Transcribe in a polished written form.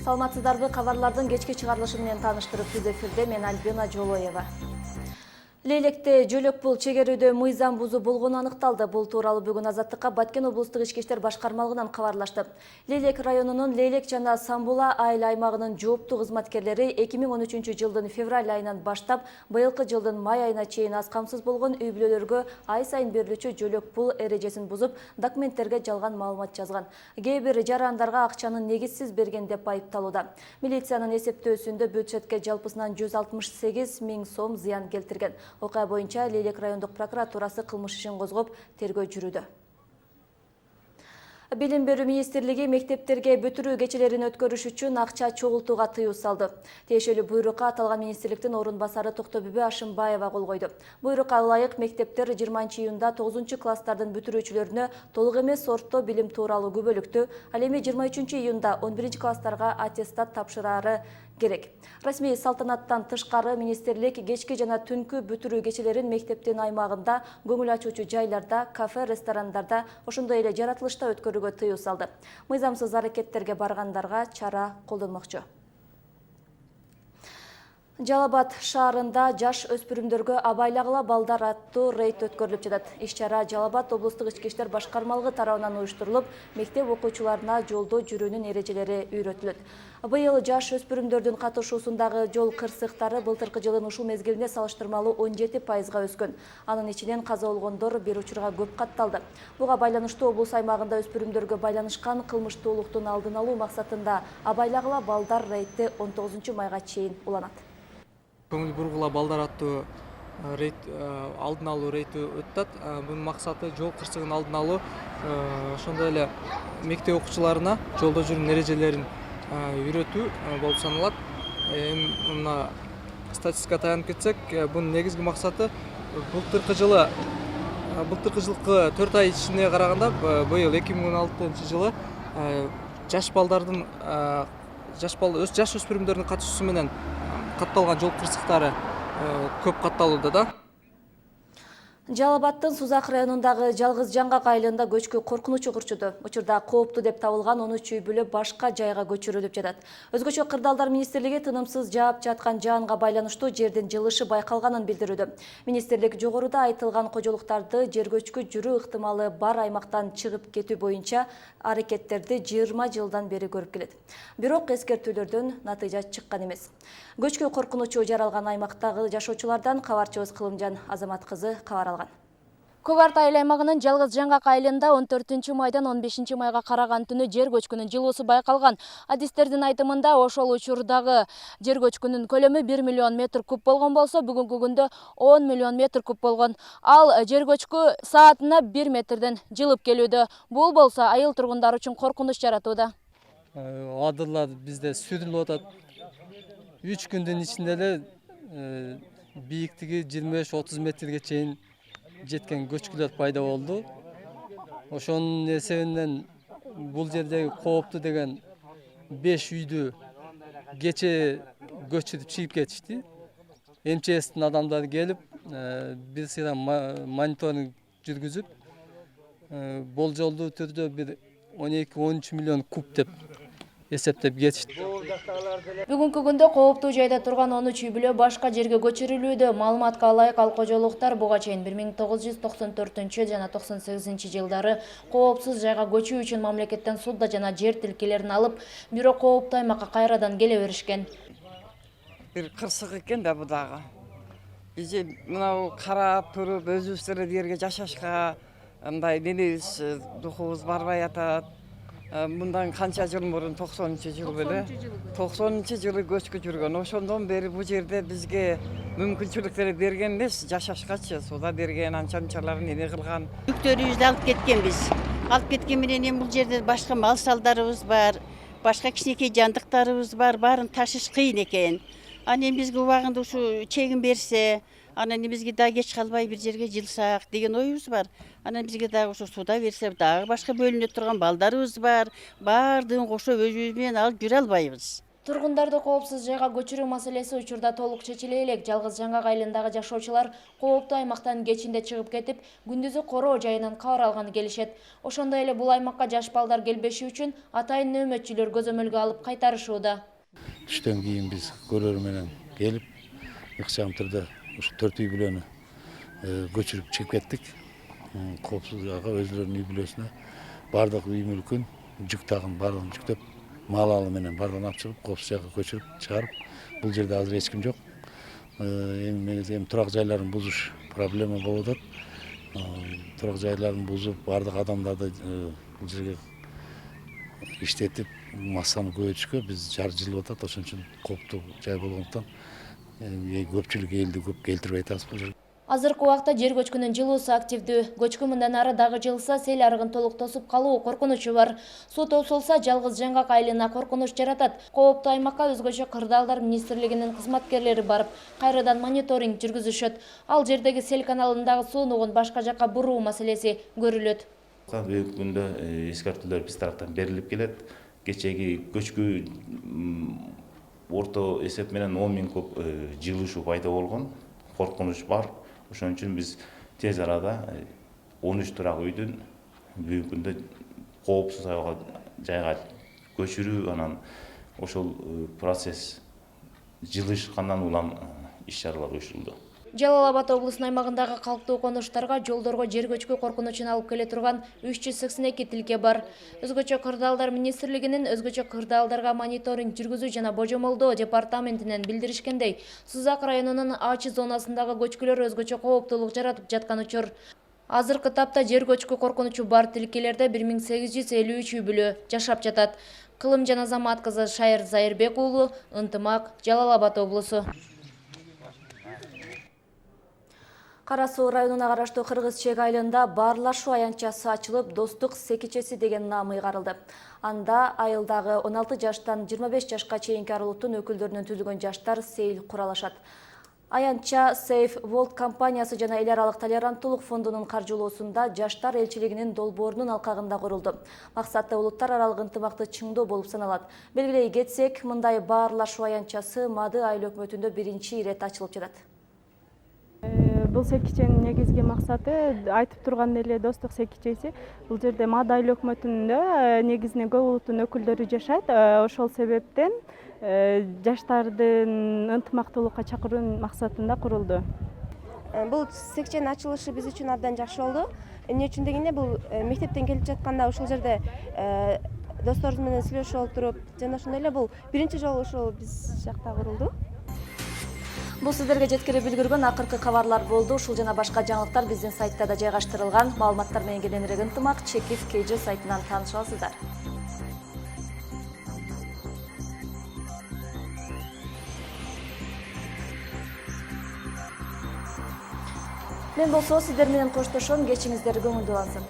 Саламатсыздарбы, кабарлардын кечки чыгарылышы менен тааныштырып, түз эфирде мен Альбина Жолоева. Лейлекте жөлөк пул чегерүүдө мыйзам бузуу болгону аныкталды. Бул тууралуу бүгүн Азаттыкка Баткен облустук ички иштер башкармалыгынан кабарлашты. Лейлек районунун Лейлек жана Самбула айыл аймагынын жооптуу кызматкерлери 2013 жылдын февраль айынан баштап быйылкы жылдын май айына чейин аз камсыз болгон үй бүлөлөргө ай сайын берилүүчү жөлөк пул эрежесин бузуп, документтерге жалган маалымат жазган. Кээ бир жарандарга акчаны негизсиз берген деп айыпталууда. Милициянын эсептөөсүндө бюджетке жалпысынан 168 000 сом зыян келтирген. Окуя боюнча Лейлек райондук прокуратурасы кылмыш ишин козгоп, тергөө жүрүүдө. Билим берүү министрлиги мектептерге бүтүрүү кечелерин өткөрүш үчүн акча чогултууга тыюу салды. Тиешелүү буйрукка аталган министрликтин орун басары Токтобүбү Ашымбаева кол койду. Буйрукка ылайык мектептер 20 июнда 9 класстардын бүтүрүүчүлөрүнө толук эмес сортто билим тууралуу күбөлүктү, ал эми 23 июнда 11 класстарга аттестат тапшырары керек. Расмий салтанаттан тышкары министрлик кечки жана түнкү бүтүрүү кечелерин мектептин аймагында, көңүл ачуучу жайларда, кафе, ресторандарда, ошондой эле жаратылышта өткөрүүгө тыюу салды. Мыйзамсыз аракеттерге баргандарга чара колдонмокчу. Жалал Абад шаарында жаш өспүрүмдөргө абайлагыла балдар аттуу рейд өткөрүлүп жатат. Иш-чара Жалал Абад облустук ички иштер башкармалыгы тарабынан уюштурулуп, мектеп окуучуларына жолдо жүрүүнүн эрежелери үйрөтүлөт. Быйыл жаш өспүрүмдөрдүн катышуусундагы жол кырсыктары былтыркы жылдын ушул мезгилине салыштырмалуу 17%га өскөн. Анын ичинен каза болгондор бир учурга көп катталды. Буга байланыштуу облус аймагында өспүрүмдөргө байланышкан кылмыштуулуктун алдын алуу максатында абайлагыла балдар рейди 19 майга чейин уланат. Көңүл бургула балдар аттуу алдын алуу рейди өтөт. Бунун максаты жол кырсыгын алдын алуу, ошондой эле мектеп окуучуларына жолдо жүрүүнүн эрежелерин үйрөтүү болуп саналат. Мына статистикага таянып кетсек, бунун негизги максаты былтыркы жылкы 4 ай ичине караганда быйыл 2016 жылы жаш өспүрүмдөрдүн катышуусу менен катталган жол кырсыктары көп катталууда да. Жалал Абадтын Сузак районундагы Жалгыз Жаңгак айылында көчкү коркунуч урчуду. Учурда кооптуу деп табылган 13 үй бүлө башка жайга көчүрүлүп жатат. Өзгөчө Кырдаалдар министрлиги тынымсыз жаап жаткан жаанга байланыштуу жердин жылышы байкалганын билдирүүдө. Министрлик жогоруда айтылган кожолуктарды жер көчкү жүрүү ыктымалы бар аймактан чыгып кетүү боюнча аракеттерди 20 жылдан бери көрүп келет. Бирок эскертүүлөрдөн натыйжа чыккан эмес. Көчкү коркунучу жаралган аймактагы жашоочулардан кабарчыбыз Кылымжан Азамат кызы кабар алган. Кубарт айыл аймагынын Жалгыз Жаңгак айылында 14 майдан 15 майга караган түнү жер көчкүнүн жылуусу байкалган. Адистердин айтымында ошол учурдагы жер көчкүнүн көлөмү 1 миллион метр куб болгон болсо, бүгүнкү күндө 10 миллион метр куб болгон. Ал жер көчкү саатына 1 метрден жылып келүүдө. Бул болсо айыл тургундары үчүн коркунуч жаратууда. Адырлар бизде сүрүлүп атат. 3 күндүн ичинде эле бийиктиги 25-30 метрге чейин жеткен көчкүлөр пайда болду. Ошонун эсебинен бул жердеги кооптуу деген 5 үйдү кече көчүрүп чыгып кетишти. МЧСтин адамдары келип, бир сыйра мониторинг жүргүзүп, болжолдуу түрдө бир 12-13 миллион куб деп эсептеп кетишти. Бүгүнкү күндө кооптуу жайда турган 13 үй бүлө башка жерге көчүрүлүүдө. Маалыматка ылайык, ал кожолуктар буга чейин 1994 жана 98 жылдары коопсуз жайга көчүү үчүн мамлекеттен судда жана жер тилкелерин алып, бирок кооптуу аймакка кайрадан келе беришкен. Бир кырсык экен да бу дагы. Биз мына карап туруп өзүбүз жерге жашашка андай небиз духубуз барбай атат. Мындан канча жыл мурун 90-жыл беле 90-жылы көчкү жүргөн. Ошондон бери бул жерде бизге мүмкүнчүлүктөр берген эмес, жашашкачы суда берген, анча-мынчаларын эме кылган. Бүктөрүбүздү алып кеткенбиз. Алып кеткен менен эми бул жерде башка мал салдарыбыз бар, башка кичинекей жандыктарыбыз бар, баарын ташыш кыйын экен. Анан бизге убагында ушу чегин берсе, анан бизге да кеч калбай бир жерге жылсак деген оюбуз бар. Анан бизге дагы ушу суда берсе, дагы башка бөлүнө турган балдарыбыз бар. Баардыгын кошо өзүбүз менен алып жүрө албайбыз. Тургундарды коопсуз жайга көчүрүү маселеси учурда толук чечиле элек. Жалгыз Жаңгак айылындагы жашоочулар кооптуу аймактан кечинде чыгып кетип, күндүзү короо жайынан кабар алганы келишет. Ошондой эле бул аймакка жаш балдар келбеши үчүн атайын нөөмөтчүлөр көзөмөлгө алып кайтарышууда. Түштөн кийин биз көрөр менен келип, ыкчам түрдө ушу 4 үй бүлөнү көчүрүп чыгып кеттик. Коопсуз жайга өзлөрүнүн үй бүлөсүнө бардык үй мүлкүн, жүк тагын бардыгын жүктөп, мал алы менен бардыгын алып чыгып, коопсуз жайга көчүрүп чыгарып, бул жерде азыр эч ким жок. Эми турак жайларын бузуш проблема болуп атат. Турак жайларын бузуп, бардык адамдарды бул жерге иштетип, массаны көбөйтүшкө биз жарты жыл атат. Ошон үчүн кооптуу жай болгондуктан көпчүлүк элди көп келтирбей атабыз бул жерге. Азыркы убакта жер көчкүнүн жылуусу активдүү. Көчкү мындан ары дагы жылса, сел арыгын толук тосуп калуу коркунучу бар. Суу тосулса, жалгыз Жаңгак айылына коркунуч жаратат. Кооптуу аймакка өзгөчө Кырдаалдар министрлигинин кызматкерлери барып, кайрадан мониторинг жүргүзүшөт. Ал жердеги сел каналындагы суунугун башка жакка буруу маселеси көрүлөт. Бүгүнкү күндө эскертүүлөр биз тараптан берилип келет. Кечеги көчкү орто эсеп менен 10 000 куб жылышуу пайда болгон. Коркунуч бар. Ошон үчүн биз тез арада 13 турак үйдүн бүгүнкү күндө коопсуз жайга көчүрүү, анан ошол процесс жылышкандан улам иш-чаралар уюштурулду. Жалал Абад облусунун аймагындагы калктуу конуштарга жолдорго жер көчкү коркунучун алып келе турган 382 тилке бар. Өзгөчө Кырдаалдар министрлигинин өзгөчө Кырдаалдарга мониторинг жүргүзүү жана божомолдоо департаментинен билдиришкендей, Сузак районунун Ачы зонасындагы көчкүлөр өзгөчө кооптуулук жаратып жаткан учур. Азыркы тапта жер көчкү коркунучу бар тилкелерде 1853 үй бүлө жашап жатат. Кылым жана Замат кызы Шайыр Зайырбек уулу, Ынтымак, Жалал Абад облусу. Кара Суу районуна караштуу Кыргыз Чек айылында баарлашуу аянтчасы ачылып, Достук Секичеси деген наам ыйгарылды. Анда айылдагы 16 жаштан 25 жашка чейинки аралыктын өкүлдөрүнөн түзүлгөн жаштар сейил куралашат. Аянтча Safe World компаниясы жана эл аралык толеранттуулук фондунун каржылоосунда жаштар элчилигинин долбоорунун алкагында курулду. Максаты улуттар аралык ынтымакты чыңдоо болуп саналат. Белгилей кетсек, мындай баарлашуу аянтчасы Мады айыл өкмөтүндө биринчи ирет ачылып жатат. Бул секиченин негизги максаты айтып турган эле Достук Секичеси. Бул жерде Мады айыл өкмөтүндө негизинен көп улуттун өкүлдөрү жашайт. Ошол себептен жаштардын ынтымактуулукка чакыруунун максатында курулду. Бул секиченин ачылышы биз үчүн абдан жакшы болду. Эмне үчүн дегенде, бул мектептен келип жатканда ушул жерде досторубуз менен сүйлөшүп отуруп, жана ошондой эле бул биринчи жолу ушул биз жакта курулду. Бул сиздерге жеткирип үлгүргөн акыркы кабарлар болду. Ушул жана башка жаңылыктар биздин сайтта да жайгаштырылган. Маалыматтар менен кененирээк ынтымак Чекиф KG сайтынан тааныша аласыздар. Мен болсо сиздер менен коштошом. Кечиңиздер көңүлдүү болсун.